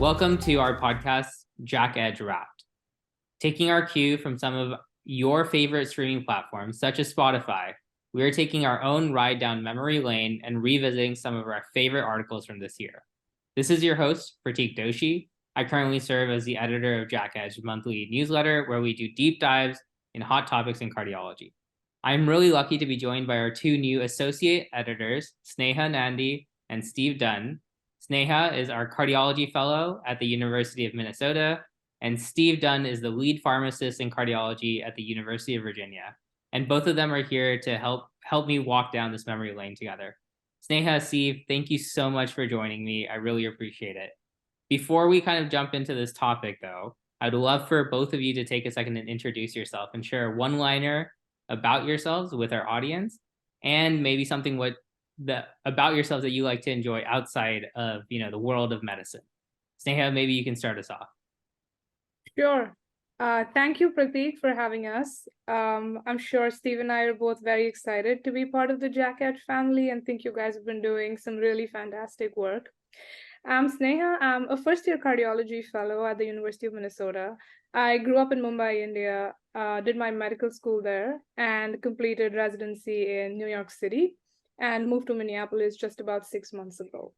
Welcome to our podcast, JACC Edge Wrapped. Taking our cue from some of your favorite streaming platforms, such as Spotify, we are taking our own ride down memory lane and revisiting some of our favorite articles from this year. This is your host, Pratik Doshi. I currently serve as the editor of JACC Edge monthly newsletter, where we do deep dives in hot topics in cardiology. I'm really lucky to be joined by our two new associate editors, Sneha Nandy and Steve Dunn. Sneha is our cardiology fellow at the University of Minnesota, and Steve Dunn is the lead pharmacist in cardiology at the University of Virginia. And both of them are here to help me walk down this memory lane together. Sneha, Steve, thank you so much for joining me. I really appreciate it. Before we kind of jump into this topic, though, I'd love for both of you to take a second and introduce yourself and share a one-liner about yourselves with our audience, and maybe something about yourselves that you like to enjoy outside of the world of medicine. Sneha, maybe you can start us off. Sure. Thank you, Pratik, for having us. I'm sure Steve and I are both very excited to be part of the JACC Edge family and think you guys have been doing some really fantastic work. I'm Sneha. I'm a first-year cardiology fellow at the University of Minnesota. I grew up in Mumbai, India, did my medical school there, and completed residency in New York City, and moved to Minneapolis just about 6 months ago.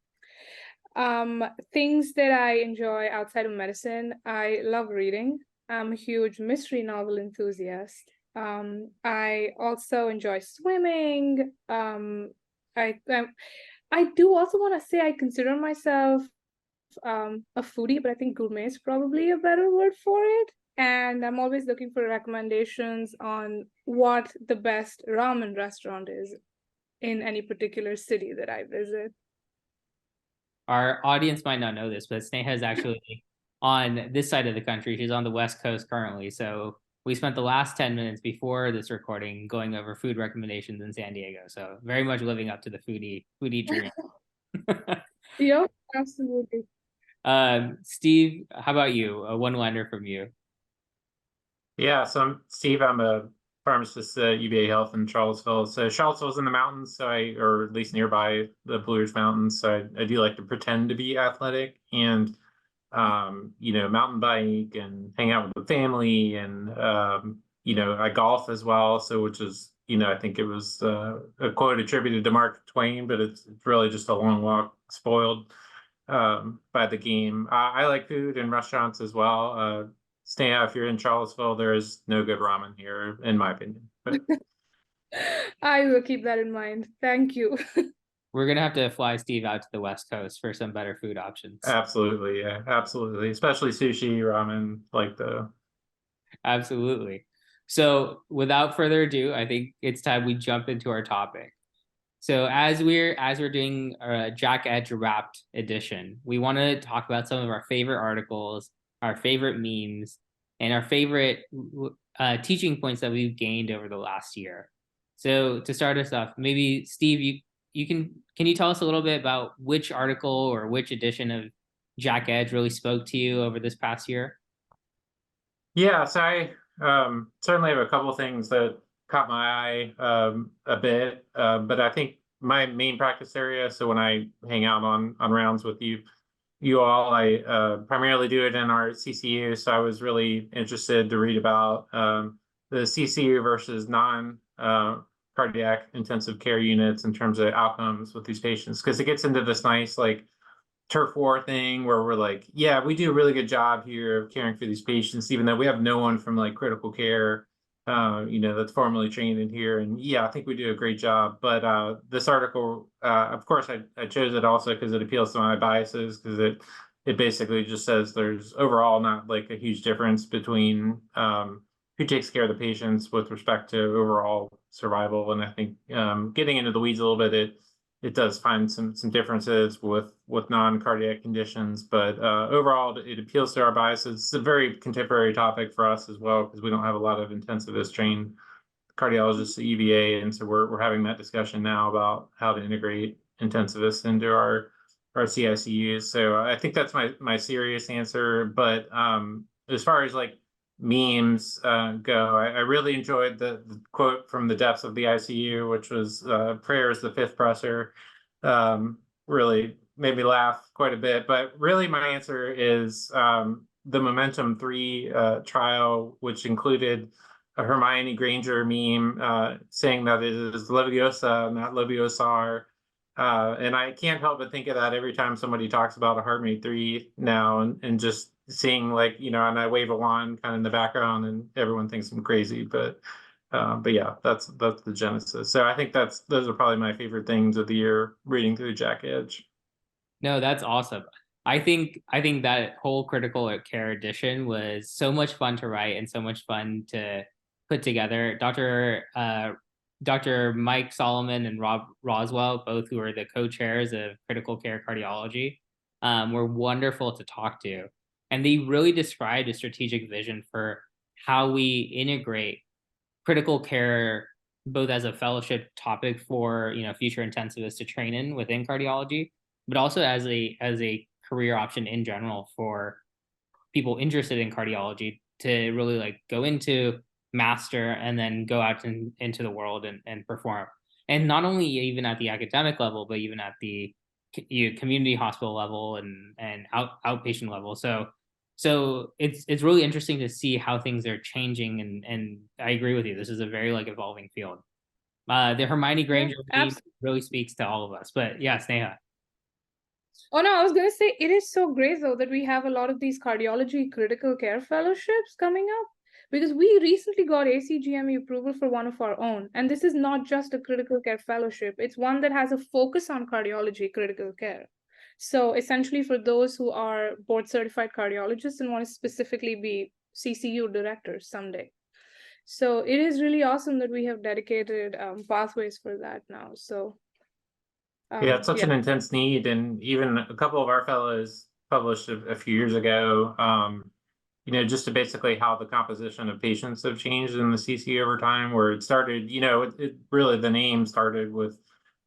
Things that I enjoy outside of medicine, I love reading. I'm a huge mystery novel enthusiast. I also enjoy swimming. I do also want to say I consider myself a foodie, but I think gourmet is probably a better word for it. And I'm always looking for recommendations on what the best ramen restaurant is in any particular city that I visit. Our audience might not know this, but Sneha is actually on this side of the country. She's on the West Coast currently. So we spent the last 10 minutes before this recording going over food recommendations in San Diego. So very much living up to the foodie dream. Yep, absolutely. Steve, how about you? A one-liner from you. Yeah, so I'm Steve. I'm a pharmacist at UVA Health in Charlottesville. So Charlottesville's in the mountains, or at least nearby the Blue Ridge Mountains. So I do like to pretend to be athletic and, mountain bike and hang out with the family. And, I golf as well. So which is, I think it was a quote attributed to Mark Twain, but it's really just a long walk spoiled by the game. I like food and restaurants as well. Sneha, if you're in Charlottesville, there is no good ramen here, in my opinion. But I will keep that in mind. Thank you. We're going to have to fly Steve out to the West Coast for some better food options. Absolutely. Yeah, absolutely. Especially sushi, ramen, Absolutely. So without further ado, I think it's time we jump into our topic. So as we're doing a JACC Edge Wrapped edition, we want to talk about some of our favorite articles, our favorite memes, and our favorite teaching points that we've gained over the last year. So to start us off, maybe Steve, can you tell us a little bit about which article or which edition of JACC Edge really spoke to you over this past year? Yeah, so I certainly have a couple of things that caught my eye a bit, but I think my main practice area, so when I hang out on rounds with you all, I primarily do it in our CCU. So I was really interested to read about the CCU versus non-cardiac intensive care units in terms of outcomes with these patients, because it gets into this nice turf war thing where we're like, yeah, we do a really good job here of caring for these patients, even though we have no one from critical care that's formally trained in here. And yeah, I think we do a great job. But this article, of course, I chose it also because it appeals to my biases, because it basically just says there's overall not a huge difference between who takes care of the patients with respect to overall survival. And I think getting into the weeds a little bit, it does find some differences with non-cardiac conditions, but overall it appeals to our biases. It's a very contemporary topic for us as well, because we don't have a lot of intensivist trained cardiologists at UVA, and so we're having that discussion now about how to integrate intensivists into our CICUs. So I think that's my serious answer. But as far as memes go, I really enjoyed the quote from the depths of the ICU, which was prayer is the fifth pressor. Really made me laugh quite a bit. But really, my answer is the Momentum 3 trial, which included a Hermione Granger meme saying that it is Leviosa, not Leviosar. And I can't help but think of that every time somebody talks about a HeartMate 3 now, and just seeing, like, and I wave a wand kind of in the background and everyone thinks I'm crazy. But yeah, that's the genesis. So I think those are probably my favorite things of the year, reading through JACC Edge. No, that's awesome. I think that whole critical care edition was so much fun to write and so much fun to put together. Dr. Mike Solomon and Rob Roswell, both who are the co-chairs of critical care cardiology, were wonderful to talk to. And they really described a strategic vision for how we integrate critical care, both as a fellowship topic for future intensivists to train in within cardiology, but also as a career option in general for people interested in cardiology to really like go into, master, and then go out into the world and perform. And not only even at the academic level, but even at the community hospital level and outpatient level. So it's really interesting to see how things are changing, and I agree with you. This is a very like evolving field. The Hermione Granger really speaks to all of us. But yeah, Sneha. Oh no, I was going to say, it is so great though that we have a lot of these cardiology critical care fellowships coming up, because we recently got ACGME approval for one of our own. And this is not just a critical care fellowship. It's one that has a focus on cardiology critical care. So essentially for those who are board certified cardiologists and want to specifically be CCU directors someday. So it is really awesome that we have dedicated pathways for that now. So yeah, it's such an intense need. And even a couple of our fellows published a few years ago, just to basically how the composition of patients have changed in the CC over time, where it started, it really, the name started with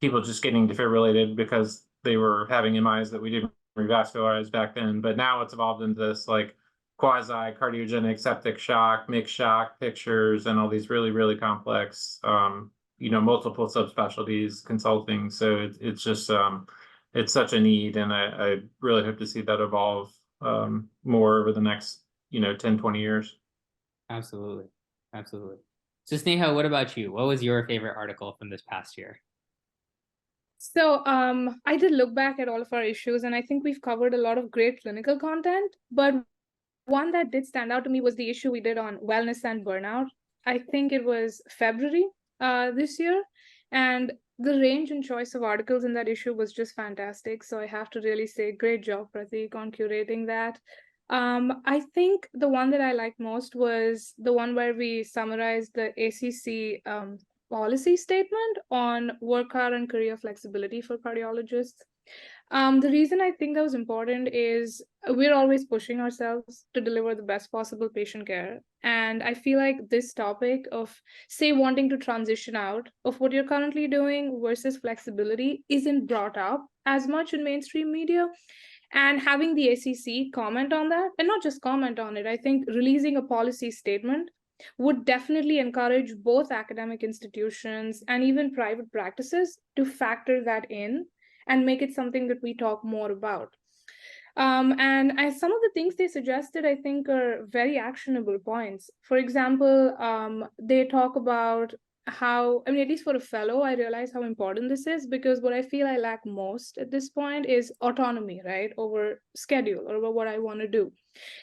people just getting defibrillated because they were having MIs that we didn't revascularize back then. But now it's evolved into this like quasi cardiogenic septic shock, mixed shock pictures, and all these really, really complex, multiple subspecialties consulting. So it's just, it's such a need. And I really hope to see that evolve more over the next 10, 20 years. Absolutely. So Sneha, what about you? What was your favorite article from this past year? So I did look back at all of our issues, and I think we've covered a lot of great clinical content, but one that did stand out to me was the issue we did on wellness and burnout. I think it was February this year, and the range and choice of articles in that issue was just fantastic. So I have to really say great job, Pratik, on curating that. I think the one that I liked most was the one where we summarized the ACC policy statement on work hour and career flexibility for cardiologists. The reason I think that was important is we're always pushing ourselves to deliver the best possible patient care. And I feel like this topic of, say, wanting to transition out of what you're currently doing versus flexibility isn't brought up as much in mainstream media. And having the ACC comment on that, and not just comment on it, I think releasing a policy statement would definitely encourage both academic institutions and even private practices to factor that in and make it something that we talk more about. And some of the things they suggested, I think, are very actionable points. For example, they talk about how, at least for a fellow, I realize how important this is, because what I feel I lack most at this point is autonomy, right, over schedule or over what I want to do.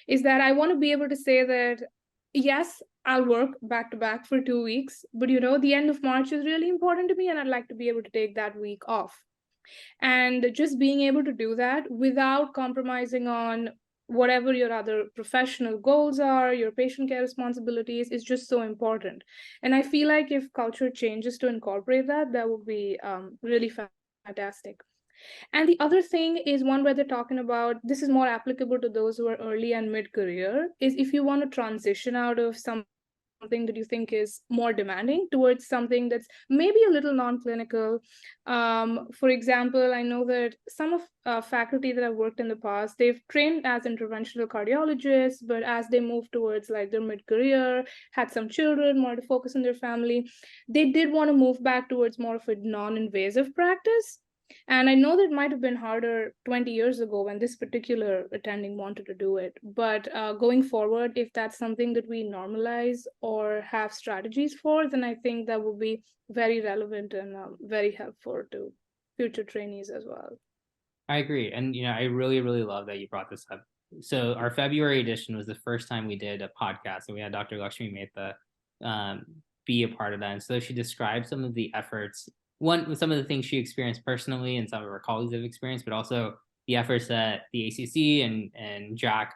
Is that I want to be able to say that, yes, I'll work back to back for 2 weeks, but the end of March is really important to me, and I'd like to be able to take that week off. And just being able to do that without compromising on whatever your other professional goals are, your patient care responsibilities, is just so important. And I feel like if culture changes to incorporate that, that would be really fantastic. And the other thing is one where they're talking about, this is more applicable to those who are early and mid-career, is if you want to transition out of something that you think is more demanding towards something that's maybe a little non-clinical. For example, I know that some of faculty that I've worked in the past, they've trained as interventional cardiologists, but as they move towards like their mid-career, had some children, wanted to focus on their family, they did want to move back towards more of a non-invasive practice. And I know that might have been harder 20 years ago when this particular attending wanted to do it. But going forward, if that's something that we normalize or have strategies for, then I think that will be very relevant and very helpful to future trainees as well. I agree. And, I really, really love that you brought this up. So our February edition was the first time we did a podcast, and we had Dr. Lakshmi Mehta be a part of that. And so she described some of the efforts, some of the things she experienced personally and some of her colleagues have experienced, but also the efforts that the ACC and JACC,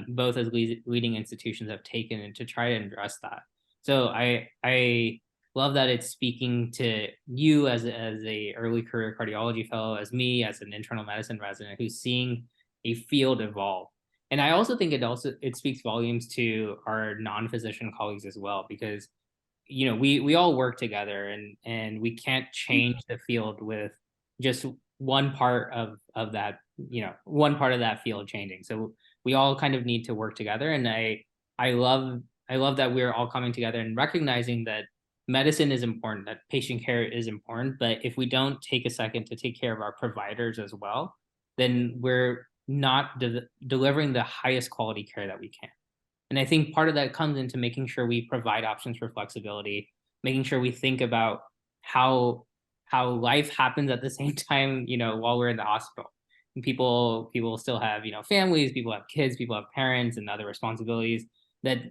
both as leading institutions, have taken to try to address that. So I love that it's speaking to you as a early career cardiology fellow, as me as an internal medicine resident who's seeing a field evolve. And I also think it speaks volumes to our non-physician colleagues as well, because we all work together, and we can't change the field with just one part of that, one part of that field changing. So we all kind of need to work together. And I love that we're all coming together and recognizing that medicine is important, that patient care is important, but if we don't take a second to take care of our providers as well, then we're not delivering the highest quality care that we can. And I think part of that comes into making sure we provide options for flexibility, making sure we think about how life happens at the same time, while we're in the hospital. And people still have, families, people have kids, people have parents and other responsibilities that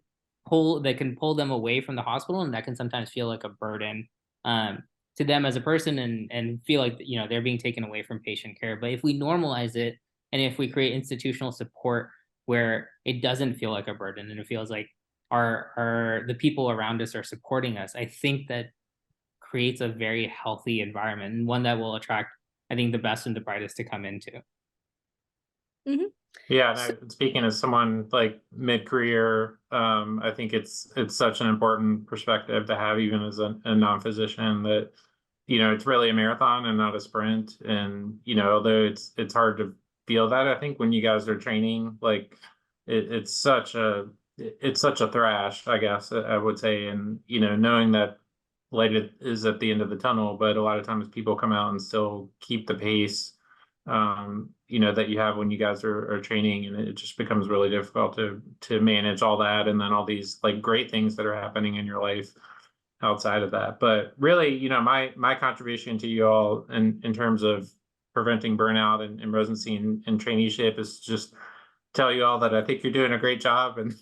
can pull them away from the hospital, and that can sometimes feel like a burden to them as a person, and feel like they're being taken away from patient care. But if we normalize it, and if we create institutional support where it doesn't feel like a burden and it feels like the people around us are supporting us, I think that creates a very healthy environment, and one that will attract, I think, the best and the brightest to come into. Mm-hmm. Yeah, and speaking as someone like mid-career, I think it's such an important perspective to have, even as a non-physician, that it's really a marathon and not a sprint. And although it's hard to feel that, I think when you guys are training, like it's such a thrash, I guess I would say, and knowing that light is at the end of the tunnel, but a lot of times people come out and still keep the pace that you have when you guys are training, and it just becomes really difficult to manage all that, and then all these like great things that are happening in your life outside of that. But really, my contribution to you all in terms of preventing burnout and residency and traineeship is just tell you all that I think you're doing a great job, and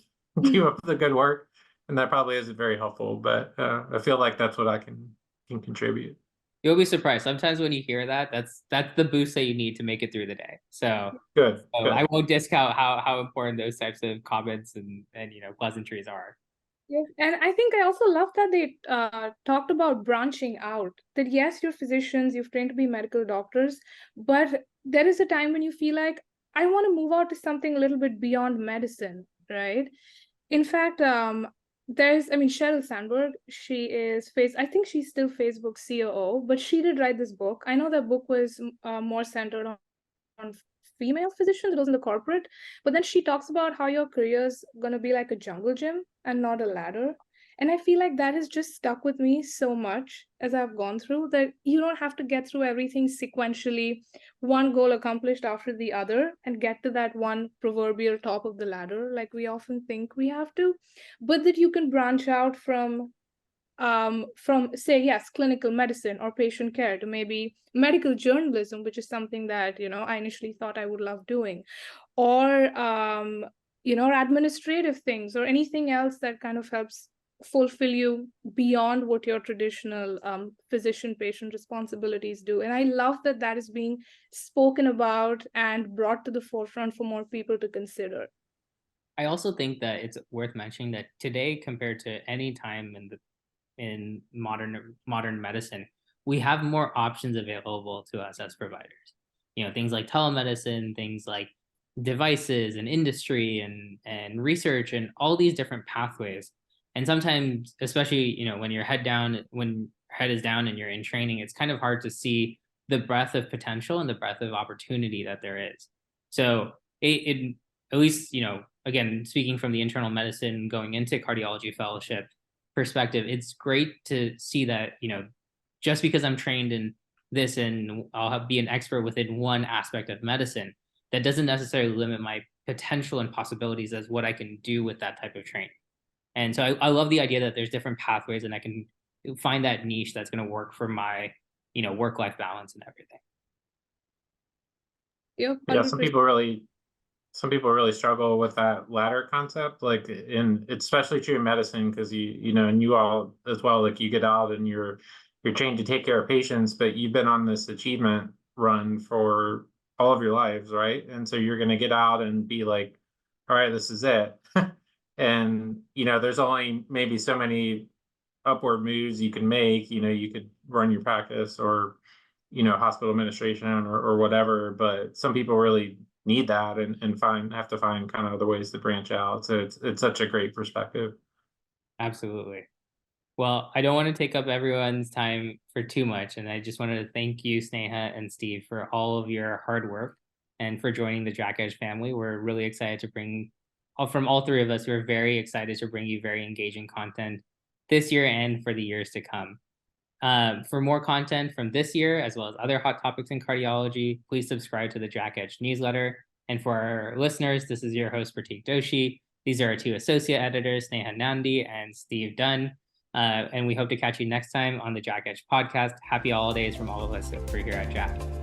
keep up the good work. And that probably isn't very helpful, but I feel like that's what I can contribute. You'll be surprised. Sometimes when you hear that, that's the boost that you need to make it through the day. So good. I won't discount how important those types of comments and pleasantries are. Yeah. And I think I also love that they talked about branching out. That yes, you're physicians, you've trained to be medical doctors, but there is a time when you feel like, I want to move out to something a little bit beyond medicine, right? In fact, Sheryl Sandberg, I think she's still Facebook COO, but she did write this book. I know that book was more centered on female physicians. It was in the corporate, but then she talks about how your career is going to be like a jungle gym and not a ladder. And I feel like that has just stuck with me so much as I've gone through, that you don't have to get through everything sequentially, one goal accomplished after the other, and get to that one proverbial top of the ladder like we often think we have to, but that you can branch out from say, yes, clinical medicine or patient care to maybe medical journalism, which is something that I initially thought I would love doing, or administrative things, or anything else that kind of helps fulfill you beyond what your traditional physician patient responsibilities do. And I love that that is being spoken about and brought to the forefront for more people to consider. I also think that it's worth mentioning that today, compared to any time in modern medicine, we have more options available to us as providers. Things like telemedicine, things like devices and industry and research and all these different pathways. And sometimes, especially, when your head is down and you're in training, it's kind of hard to see the breadth of potential and the breadth of opportunity that there is. So it at least, again, speaking from the internal medicine going into cardiology fellowship perspective, it's great to see that, just because I'm trained in this and I'll be an expert within one aspect of medicine, that doesn't necessarily limit my potential and possibilities as what I can do with that type of training. And so I love the idea that there's different pathways and I can find that niche that's going to work for my, work-life balance and everything. Yep. Yeah, 100%. some people really struggle with that latter concept, like it's especially true in medicine, because and you all as well, like you get out and you're trained to take care of patients, but you've been on this achievement run for all of your lives, right? And so you're going to get out and be like, all right, this is it. And there's only maybe so many upward moves you can make. You could run your practice or hospital administration or whatever, but some people really need that and have to find kind of other ways to branch out. So it's such a great perspective. Absolutely. Well, I don't want to take up everyone's time for too much, and I just wanted to thank you, Sneha and Steve, for all of your hard work and for joining the JACC Edge family. We're really excited to bring, from all three of us, we're very excited to bring you very engaging content this year and for the years to come. For more content from this year, as well as other hot topics in cardiology, please subscribe to the JACC Edge newsletter. And for our listeners, this is your host, Pratik Doshi. These are our two associate editors, Sneha Nandy and Steve Dunn. And we hope to catch you next time on the JACC Edge podcast. Happy holidays from all of us over here at JACC.